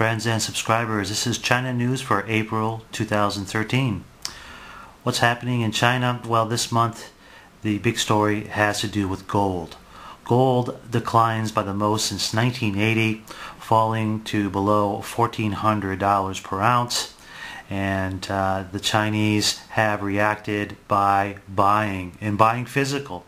Friends and subscribers, this is China News for April 2013. What's happening in China? Well, this month the big story has to do with gold. Gold declines by the most since 1980, falling to below $1,400 per ounce. And the Chinese have reacted by buying physical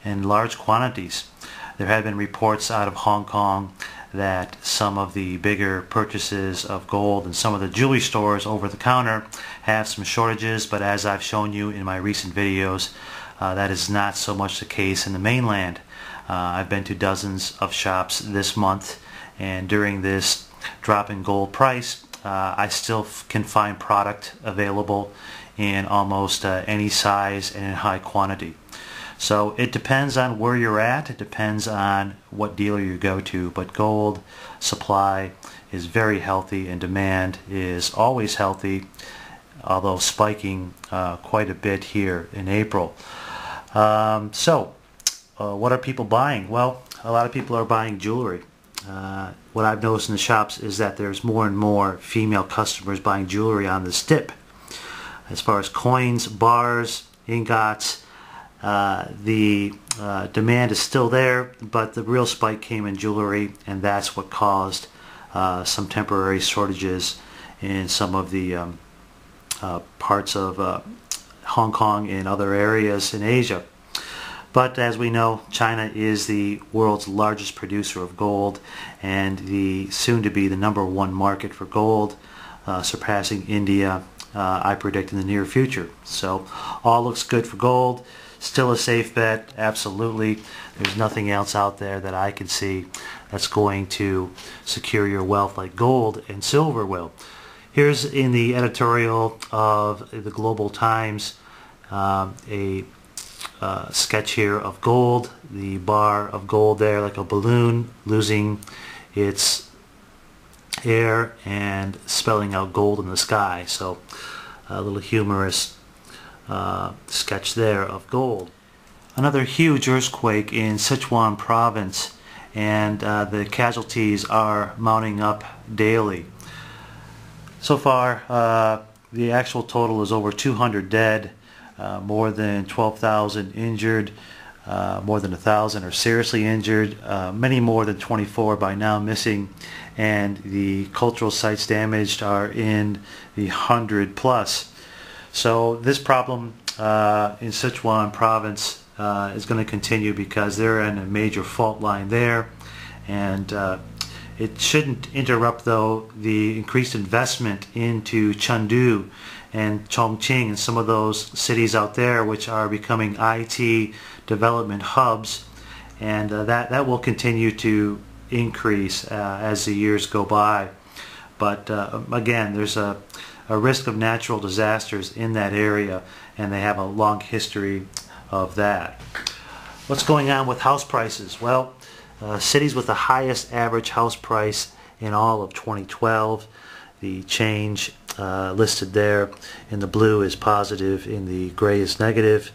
in large quantities. There have been reports out of Hong Kong that some of the bigger purchases of gold and some of the jewelry stores over the counter have some shortages, but as I've shown you in my recent videos, that is not so much the case in the mainland. I've been to dozens of shops this month, and during this drop in gold price, I still can find product available in almost any size and in high quantity. So it depends on where you're at, it depends on what dealer you go to, but gold supply is very healthy and demand is always healthy, although spiking quite a bit here in April. What are people buying? Well, a lot of people are buying jewelry. What I've noticed in the shops is that there's more and more female customers buying jewelry on this dip. As far as coins, bars, ingots, the demand is still there, but the real spike came in jewelry, and that's what caused some temporary shortages in some of the parts of Hong Kong and other areas in Asia. But as we know, China is the world's largest producer of gold and the soon-to-be the #1 market for gold, surpassing India, I predict, in the near future. So all looks good for gold. Still a safe bet, absolutely. There's nothing else out there that I can see that's going to secure your wealth like gold and silver will. Here's in the editorial of the Global Times a sketch here of gold, the bar of gold there like a balloon losing its air and spelling out gold in the sky. So a little humorous sketch there of gold. Another huge earthquake in Sichuan province, and the casualties are mounting up daily. So far the actual total is over 200 dead, more than 12,000 injured, more than 1,000 are seriously injured, many more than 24 by now missing, and the cultural sites damaged are in the 100 plus. So this problem in Sichuan province is going to continue because they're in a major fault line there, and it shouldn't interrupt though the increased investment into Chengdu and Chongqing and some of those cities out there which are becoming IT development hubs, and that will continue to increase as the years go by. But again, there's a risk of natural disasters in that area, and they have a long history of that. What's going on with house prices? Well, cities with the highest average house price in all of 2012, the change listed there in the blue is positive, in the gray is negative.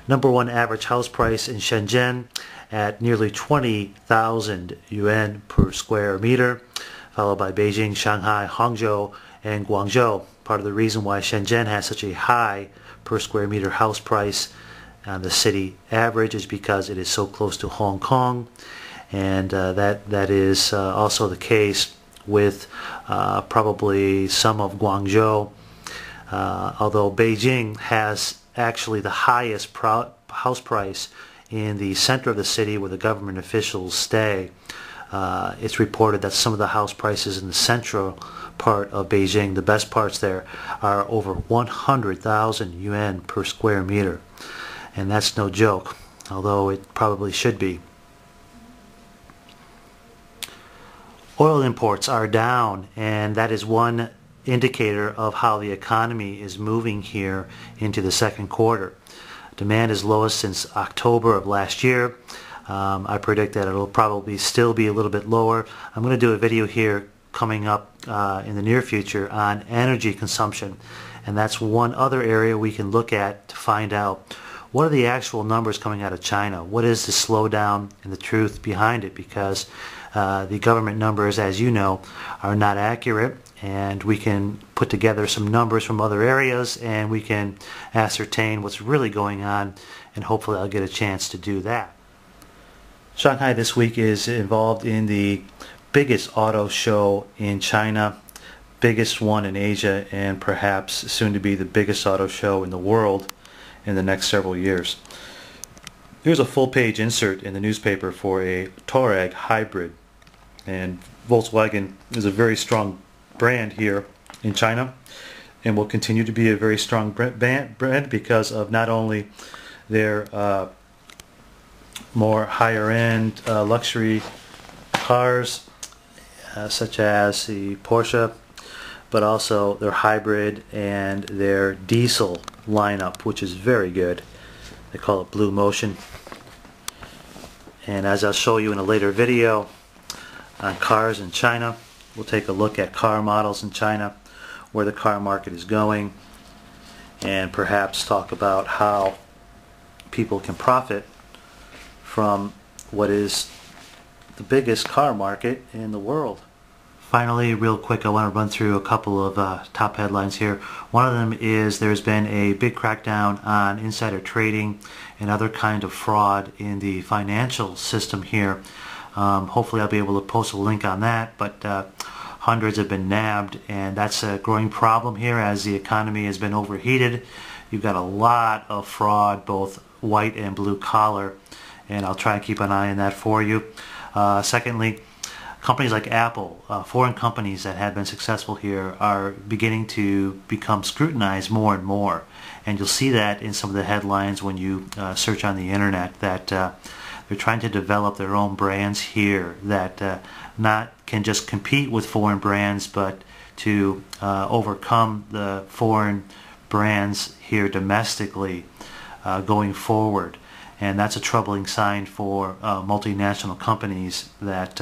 #1 average house price in Shenzhen at nearly 20,000 yuan per square meter, followed by Beijing, Shanghai, Hangzhou, and Guangzhou. Part of the reason why Shenzhen has such a high per square meter house price on the city average is because it is so close to Hong Kong, and that is also the case with probably some of Guangzhou, although Beijing has actually the highest house price in the center of the city where the government officials stay. It's reported that some of the house prices in the central part of Beijing, the best parts there, are over 100,000 yuan per square meter, and that's no joke, although it probably should be. Oil imports are down, and that is one indicator of how the economy is moving here into the second quarter. Demand is lowest since October of last year. I predict that it'll probably still be a little bit lower. I'm going to do a video here coming up in the near future on energy consumption, and that's one other area we can look at to find out what are the actual numbers coming out of China, what is the slowdown and the truth behind it, because The government numbers, as you know, are not accurate, and we can put together some numbers from other areas and we can ascertain what's really going on, and hopefully I'll get a chance to do that. Shanghai this week is involved in the biggest auto show in China, biggest one in Asia, and perhaps soon to be the biggest auto show in the world in the next several years. Here's a full-page insert in the newspaper for a Touareg hybrid, and Volkswagen is a very strong brand here in China and will continue to be a very strong brand because of not only their more higher-end luxury cars such as the Porsche, but also their hybrid and their diesel lineup, which is very good. They call it Blue Motion. And as I'll show you in a later video on cars in China, we'll take a look at car models in China, where the car market is going, and perhaps talk about how people can profit from what is the biggest car market in the world. Finally, real quick, I want to run through a couple of top headlines here. One of them is there's been a big crackdown on insider trading and other kind of fraud in the financial system here. Hopefully I'll be able to post a link on that, but hundreds have been nabbed, and that's a growing problem here as the economy has been overheated. You've got a lot of fraud, both white and blue collar, and I'll try and keep an eye on that for you. Secondly, companies like Apple, foreign companies that have been successful here, are beginning to become scrutinized more and more. And you'll see that in some of the headlines when you search on the internet, that they're trying to develop their own brands here that not can just compete with foreign brands, but to overcome the foreign brands here domestically going forward. And that's a troubling sign for multinational companies that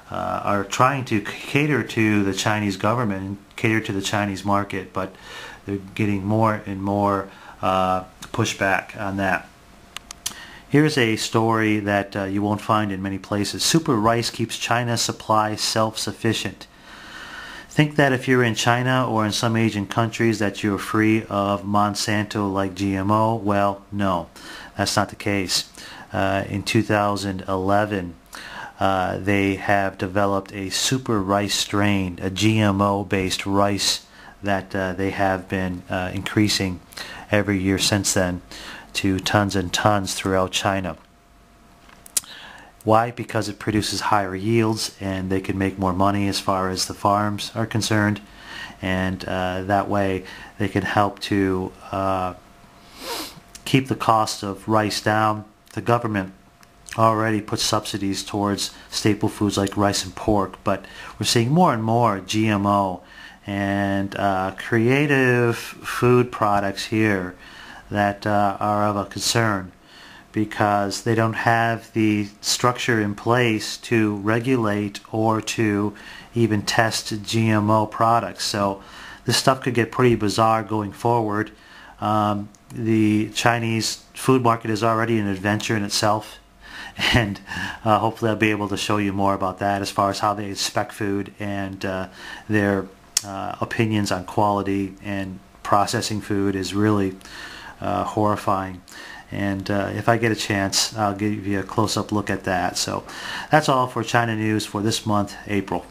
are trying to cater to the Chinese government and cater to the Chinese market, but they're getting more and more pushback on that. Here's a story that you won't find in many places. Super rice keeps China's supply self-sufficient. Think that if you're in China or in some Asian countries that you're free of Monsanto-like GMO. Well, no, that's not the case. In 2011, they have developed a super rice strain, a GMO-based rice that they have been increasing every year since then to tons and tons throughout China. Why? Because it produces higher yields and they can make more money as far as the farms are concerned, and that way they can help to keep the cost of rice down. The government already puts subsidies towards staple foods like rice and pork, but we're seeing more and more GMO and creative food products here that are of a concern, because they don't have the structure in place to regulate or to even test GMO products. So this stuff could get pretty bizarre going forward. The Chinese food market is already an adventure in itself, and hopefully I'll be able to show you more about that as far as how they inspect food and their opinions on quality and processing food is really horrifying. And if I get a chance, I'll give you a close-up look at that. So that's all for China news for this month, April.